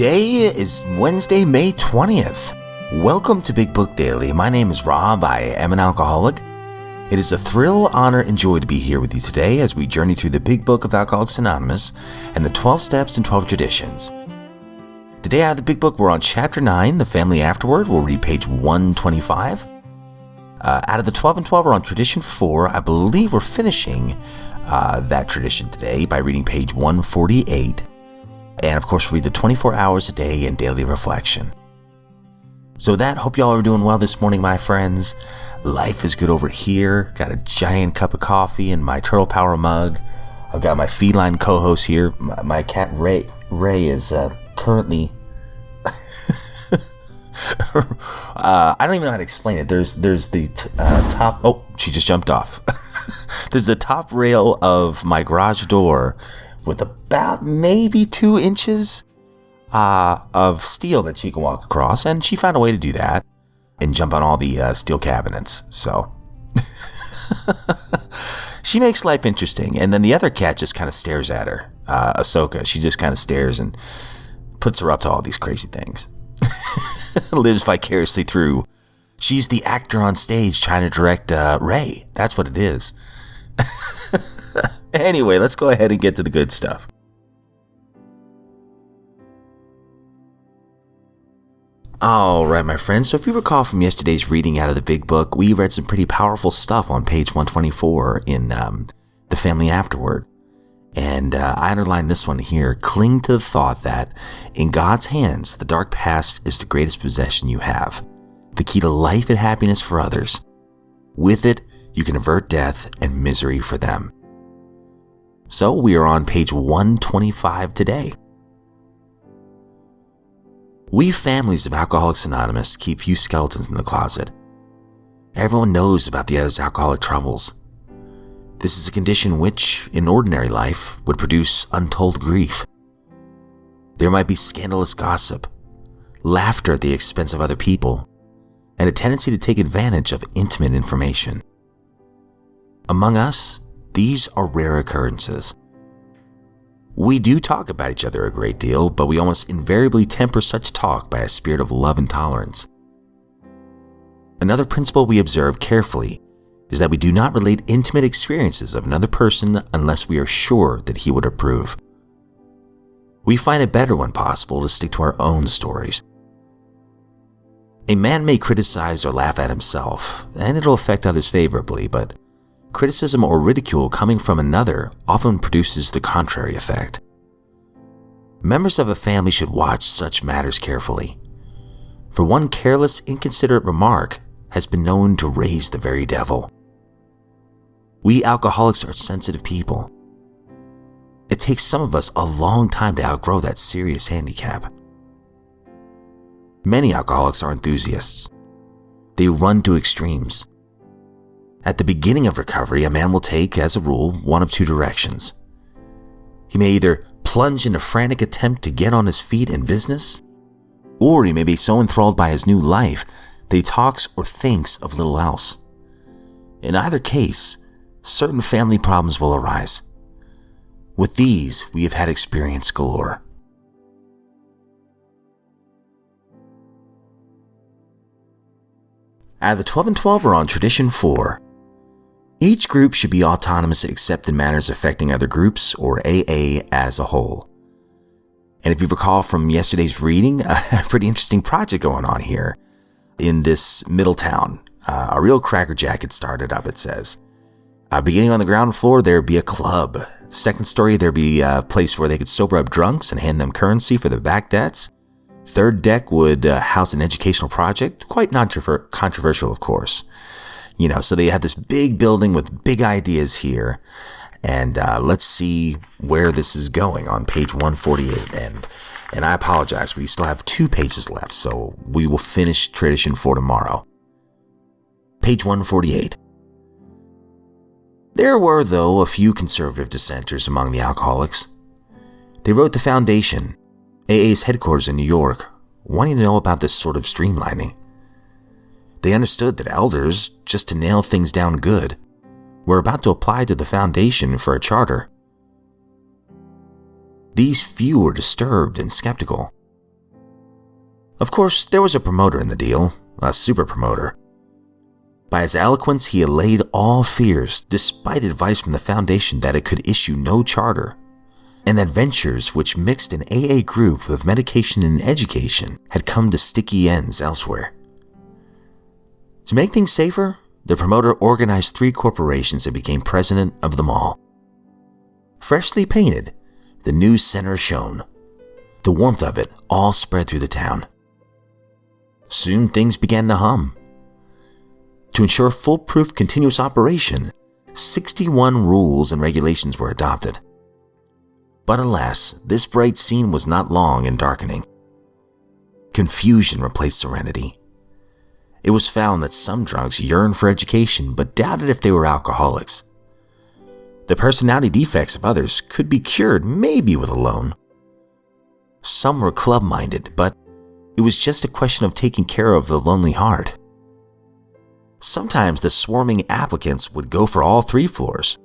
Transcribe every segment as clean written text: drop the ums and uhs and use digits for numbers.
Today is Wednesday, May 20th. Welcome to Big Book Daily. My name is Rob. I am an alcoholic. It is a thrill, honor, and joy to be here with you today as we journey through the Big Book of Alcoholics Anonymous and the 12 Steps and 12 Traditions. Today out of the Big Book, we're on Chapter 9, The Family Afterward. We'll read page 125. Out of the 12 and 12, we're on Tradition 4. I believe we're finishing that tradition today by reading page 148. And of course, read the 24 hours a day and daily reflection. So with that, hope y'all are doing well this morning, my friends. Life is good over here. Got a giant cup of coffee in my Turtle Power mug. I've got my feline co-host here. My cat Ray is currently... I don't even know how to explain it. There's the top... Oh, she just jumped off. There's the top rail of my garage door with about maybe 2 inches of steel that she can walk across, and she found a way to do that and jump on all the steel cabinets. So she makes life interesting. And then the other cat just kind of stares at her, Ahsoka. She just kind of stares and puts her up to all these crazy things. Lives vicariously through. She's the actor on stage trying to direct Ray. That's what it is. Anyway, let's go ahead and get to the good stuff. All right, my friends. So if you recall from yesterday's reading out of the Big Book, we read some pretty powerful stuff on page 124 in The Family Afterward. And I underlined this one here. Cling to the thought that in God's hands, the dark past is the greatest possession you have, the key to life and happiness for others. With it, you can avert death and misery for them. So we are on page 125 today. We families of Alcoholics Anonymous keep few skeletons in the closet. Everyone knows about the other's alcoholic troubles. This is a condition which, in ordinary life, would produce untold grief. There might be scandalous gossip, laughter at the expense of other people, and a tendency to take advantage of intimate information. Among us, these are rare occurrences. We do talk about each other a great deal, but we almost invariably temper such talk by a spirit of love and tolerance. Another principle we observe carefully is that we do not relate intimate experiences of another person unless we are sure that he would approve. We find it better when possible to stick to our own stories. A man may criticize or laugh at himself, and it'll affect others favorably, but criticism or ridicule coming from another often produces the contrary effect. Members of a family should watch such matters carefully, for one careless, inconsiderate remark has been known to raise the very devil. We alcoholics are sensitive people. It takes some of us a long time to outgrow that serious handicap. Many alcoholics are enthusiasts. They run to extremes. At the beginning of recovery, a man will take, as a rule, one of 2 directions. He may either plunge in a frantic attempt to get on his feet in business, or he may be so enthralled by his new life that he talks or thinks of little else. In either case, certain family problems will arise. With these, we have had experience galore. Out of the 12 and 12 are on Tradition 4. Each group should be autonomous except in matters affecting other groups or AA as a whole. And if you recall from yesterday's reading, a pretty interesting project going on here in this middle town. A real crackerjack had started up, it says. Beginning on the ground floor, there'd be a club. Second story, there'd be a place where they could sober up drunks and hand them currency for their back debts. Third deck would house an educational project, quite non-controversial, of course. So they had this big building with big ideas here. And let's see where this is going on page 148. And I apologize, we still have 2 pages left, so we will finish Tradition 4 tomorrow. Page 148. There were, though, a few conservative dissenters among the alcoholics. They wrote the Foundation, AA's headquarters in New York, wanting to know about this sort of streamlining. They understood that elders, just to nail things down good, were about to apply to the Foundation for a charter. These few were disturbed and skeptical. Of course, there was a promoter in the deal, a super promoter. By his eloquence, he allayed all fears, despite advice from the foundation that it could issue no charter, and that ventures which mixed an AA group with medication and education had come to sticky ends elsewhere. To make things safer, the promoter organized 3 corporations and became president of them all. Freshly painted, the new center shone. The warmth of it all spread through the town. Soon things began to hum. To ensure foolproof continuous operation, 61 rules and regulations were adopted. But alas, this bright scene was not long in darkening. Confusion replaced serenity. It was found that some drunks yearned for education but doubted if they were alcoholics. The personality defects of others could be cured maybe with a loan. Some were club-minded, but it was just a question of taking care of the lonely heart. Sometimes the swarming applicants would go for all 3 floors.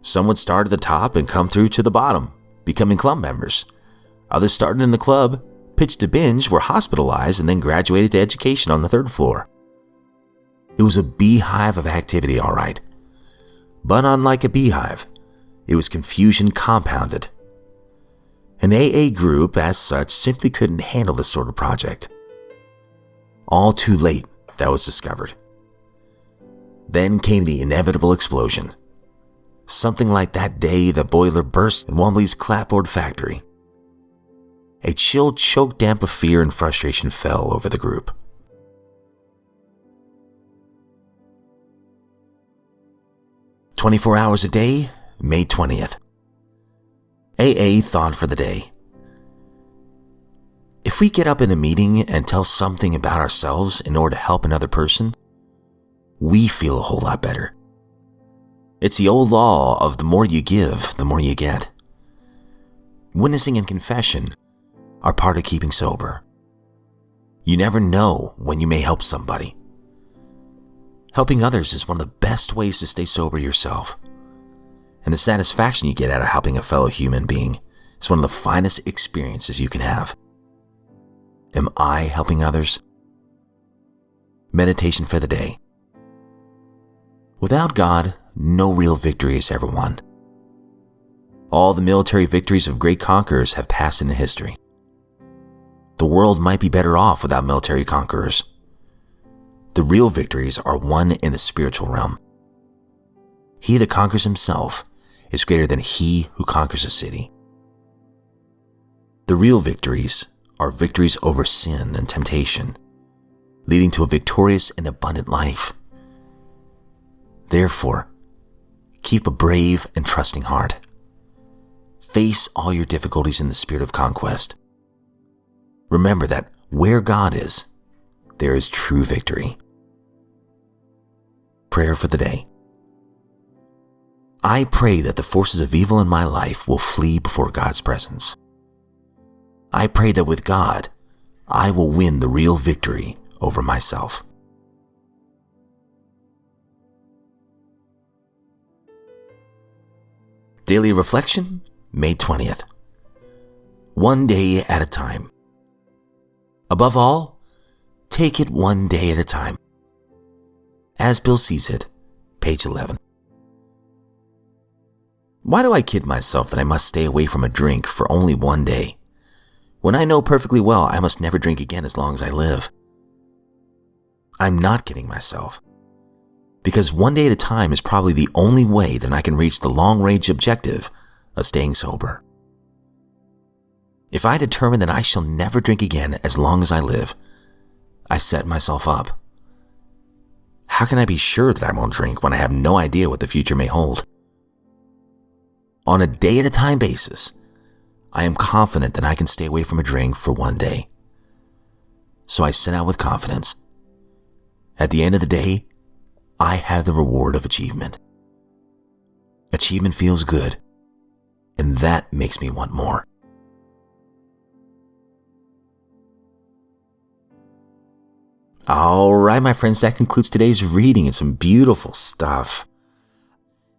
Some would start at the top and come through to the bottom, becoming club members. Others started in the club, pitched a binge, were hospitalized, and then graduated to education on the 3rd floor. It was a beehive of activity, all right. But unlike a beehive, it was confusion compounded. An AA group, as such, simply couldn't handle this sort of project. All too late, that was discovered. Then came the inevitable explosion. Something like that day the boiler burst in Wombley's clapboard factory. A chill choke damp of fear and frustration fell over the group. "24 hours a day, May 20th. AA thought for the day. If we get up in a meeting and tell something about ourselves in order to help another person, we feel a whole lot better. It's the old law of the more you give, the more you get. Witnessing and confession are part of keeping sober. You never know when you may help somebody. Helping others is one of the best ways to stay sober yourself. And the satisfaction you get out of helping a fellow human being is one of the finest experiences you can have. Am I helping others? Meditation for the day. Without God, no real victory is ever won. All the military victories of great conquerors have passed into history. The world might be better off without military conquerors. The real victories are won in the spiritual realm. He that conquers himself is greater than he who conquers a city. The real victories are victories over sin and temptation, leading to a victorious and abundant life. Therefore, keep a brave and trusting heart. Face all your difficulties in the spirit of conquest. Remember that where God is, there is true victory. Prayer for the day. I pray that the forces of evil in my life will flee before God's presence. I pray that with God, I will win the real victory over myself. Daily Reflection, May 20th. One day at a time. Above all, take it one day at a time. As Bill sees it, page 11. Why do I kid myself that I must stay away from a drink for only one day, when I know perfectly well I must never drink again as long as I live? I'm not kidding myself, because one day at a time is probably the only way that I can reach the long-range objective of staying sober. If I determine that I shall never drink again as long as I live, I set myself up. How can I be sure that I won't drink when I have no idea what the future may hold? On a day-at-a-time basis, I am confident that I can stay away from a drink for one day. So I set out with confidence. At the end of the day, I have the reward of achievement. Achievement feels good, and that makes me want more. All right, my friends, that concludes today's reading. It's some beautiful stuff.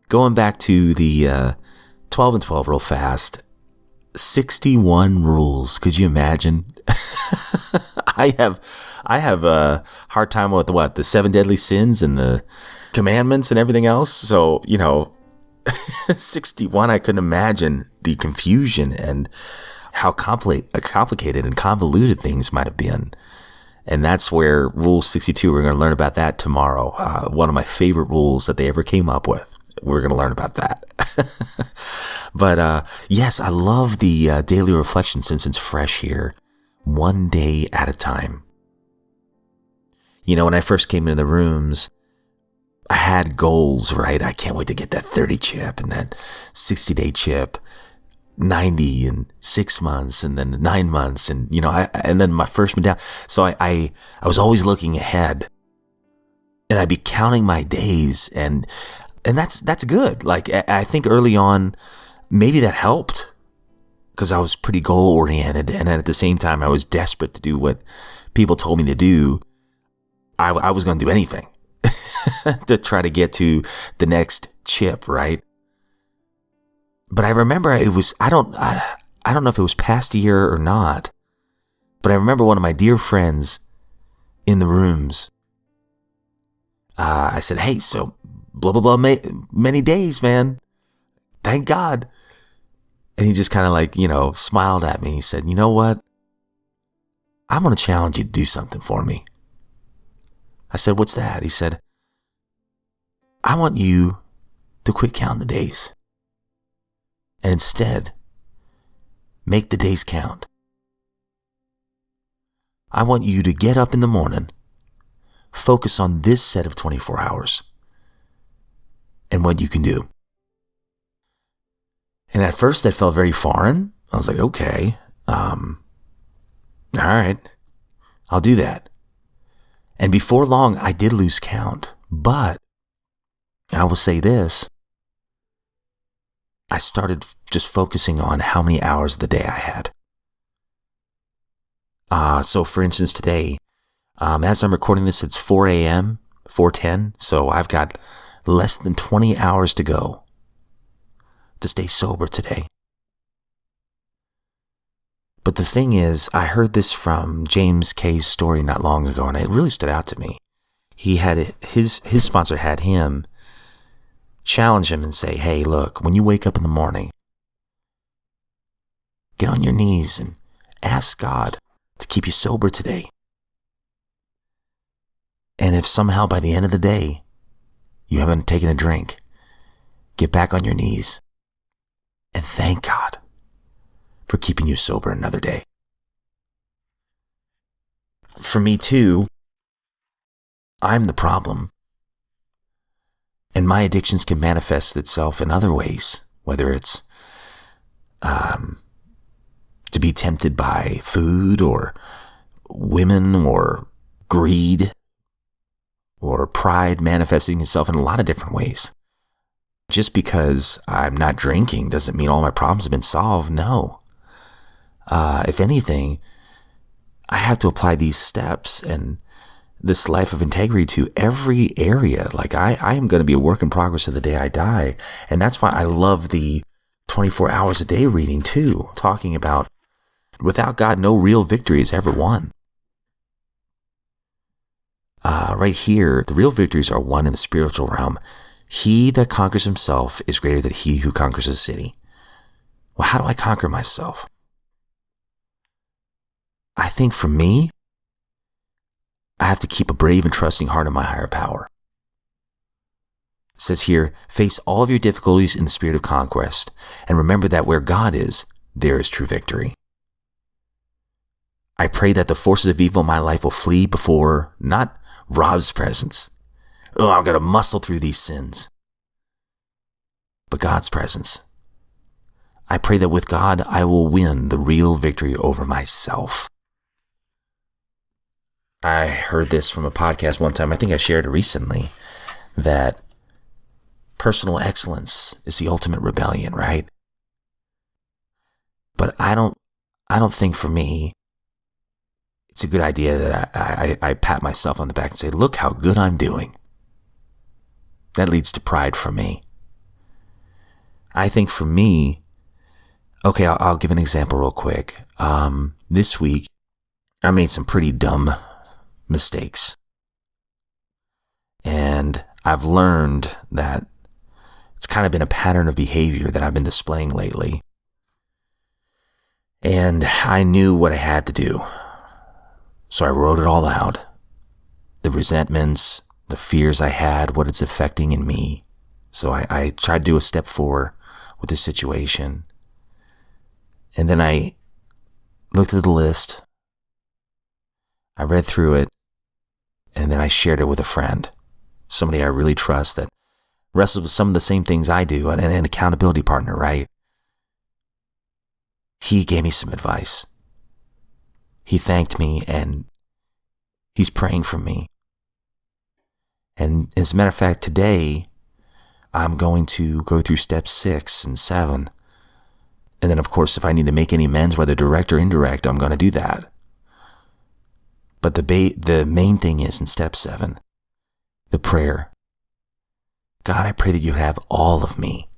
Going back to the 12 and 12 real fast, 61 rules. Could you imagine? I have a hard time with the 7 deadly sins and the commandments and everything else. So, 61, I couldn't imagine the confusion and how complicated and convoluted things might have been. And that's where Rule 62, we're going to learn about that tomorrow. One of my favorite rules that they ever came up with. We're going to learn about that. But yes, I love the daily reflection since it's fresh here. One day at a time. When I first came into the rooms, I had goals, right? I can't wait to get that 30 chip and that 60-day chip, 90 in 6 months, and then 9 months, and and then my first medallion. So I was always looking ahead, and I'd be counting my days, and that's good. Like I think early on, maybe that helped because I was pretty goal oriented, and at the same time, I was desperate to do what people told me to do. I was going to do anything to try to get to the next chip, right? But I remember I don't know if it was past a year or not, but I remember one of my dear friends in the rooms. I said, "Hey, so blah, blah, blah, many days, man. Thank God." And he just kind of smiled at me. He said, "You know what? I'm going to challenge you to do something for me." I said, "What's that?" He said, "I want you to quit counting the days and instead make the days count. I want you to get up in the morning, focus on this set of 24 hours and what you can do." And at first that felt very foreign. I was like, okay, all right, I'll do that. And before long, I did lose count. But I will say this. I started just focusing on how many hours of the day I had. So for instance, today, as I'm recording this, it's 4 a.m., 4:10. So I've got less than 20 hours to go to stay sober today. But the thing is, I heard this from James K's story not long ago, and it really stood out to me. He had his sponsor had him challenge him and say, "Hey, look, when you wake up in the morning, get on your knees and ask God to keep you sober today. And if somehow by the end of the day, you haven't taken a drink, get back on your knees and thank God for keeping you sober another day." For me too, I'm the problem. And my addictions can manifest itself in other ways, whether it's to be tempted by food or women or greed or pride manifesting itself in a lot of different ways. Just because I'm not drinking doesn't mean all my problems have been solved. No. If anything, I have to apply these steps and this life of integrity to every area. Like I am going to be a work in progress to the day I die. And that's why I love the 24 hours a day reading too, talking about without God, no real victory is ever won. Right here, the real victories are won in the spiritual realm. He that conquers himself is greater than he who conquers a city. Well, how do I conquer myself? I think for me, I have to keep a brave and trusting heart in my higher power. It says here, face all of your difficulties in the spirit of conquest, and remember that where God is, there is true victory. I pray that the forces of evil in my life will flee before, not Rob's presence. Oh, I've got to muscle through these sins. But God's presence. I pray that with God, I will win the real victory over myself. I heard this from a podcast one time. I think I shared it recently, that personal excellence is the ultimate rebellion, right? But I don't think for me, it's a good idea that I pat myself on the back and say, look how good I'm doing. That leads to pride for me. I think for me, Okay, I'll give an example real quick. This week, I made some pretty dumb mistakes. And I've learned that it's kind of been a pattern of behavior that I've been displaying lately. And I knew what I had to do. So I wrote it all out. The resentments, the fears I had, what it's affecting in me. So I tried to do a step 4 with the situation. And then I looked at the list. I read through it. And then I shared it with a friend. Somebody I really trust that wrestles with some of the same things I do, and an accountability partner, right? He gave me some advice. He thanked me, and he's praying for me. And as a matter of fact, today, I'm going to go through steps 6 and 7. And then, of course, if I need to make any amends, whether direct or indirect, I'm going to do that. But the main thing is in step 7, the prayer. God, I pray that you have all of me,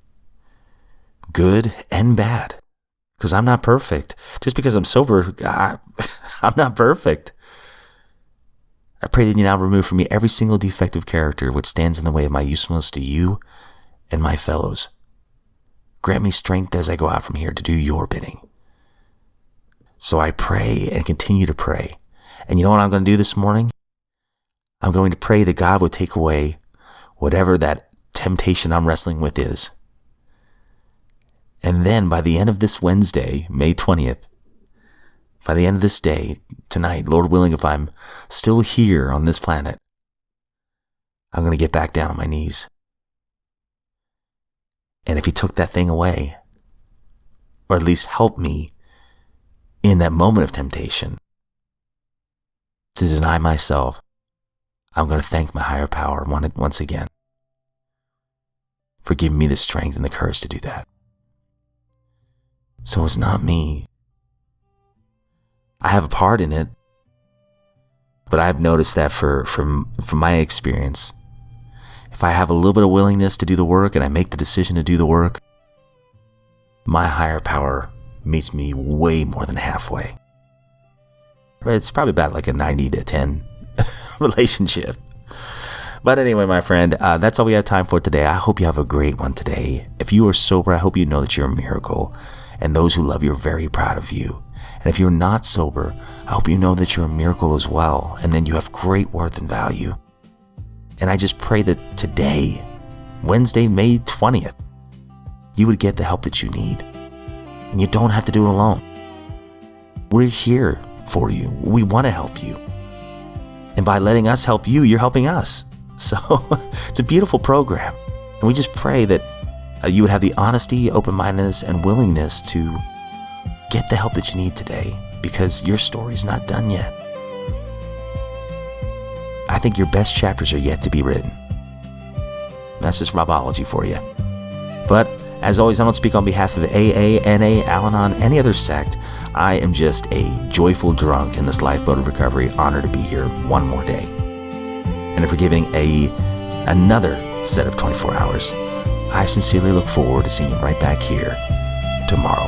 good and bad, because I'm not perfect. Just because I'm sober, I'm not perfect. I pray that you now remove from me every single defective character which stands in the way of my usefulness to you and my fellows. Grant me strength as I go out from here to do your bidding. So I pray and continue to pray. And you know what I'm going to do this morning? I'm going to pray that God would take away whatever that temptation I'm wrestling with is. And then by the end of this Wednesday, May 20th, by the end of this day, tonight, Lord willing, if I'm still here on this planet, I'm going to get back down on my knees. And if he took that thing away, or at least help me in that moment of temptation to deny myself, I'm going to thank my higher power once again for giving me the strength and the courage to do that. So it's not me. I have a part in it, but I've noticed that from my experience, if I have a little bit of willingness to do the work and I make the decision to do the work, my higher power meets me way more than halfway. It's probably about like a 90 to 10 relationship. But anyway, my friend, that's all we have time for today. I hope you have a great one today. If you are sober, I hope you know that you're a miracle. And those who love you are very proud of you. And if you're not sober, I hope you know that you're a miracle as well. And then you have great worth and value. And I just pray that today, Wednesday, May 20th, you would get the help that you need. And you don't have to do it alone. We're here for you. We want to help you. And by letting us help you, you're helping us. So it's a beautiful program. And we just pray that you would have the honesty, open-mindedness, and willingness to get the help that you need today, because your story's not done yet. I think your best chapters are yet to be written. That's just Robology for you. But as always, I don't speak on behalf of AA, NA, Al-Anon, any other sect. I am just a joyful drunk in this lifeboat of recovery, honored to be here one more day. And for giving another set of 24 hours, I sincerely look forward to seeing you right back here tomorrow.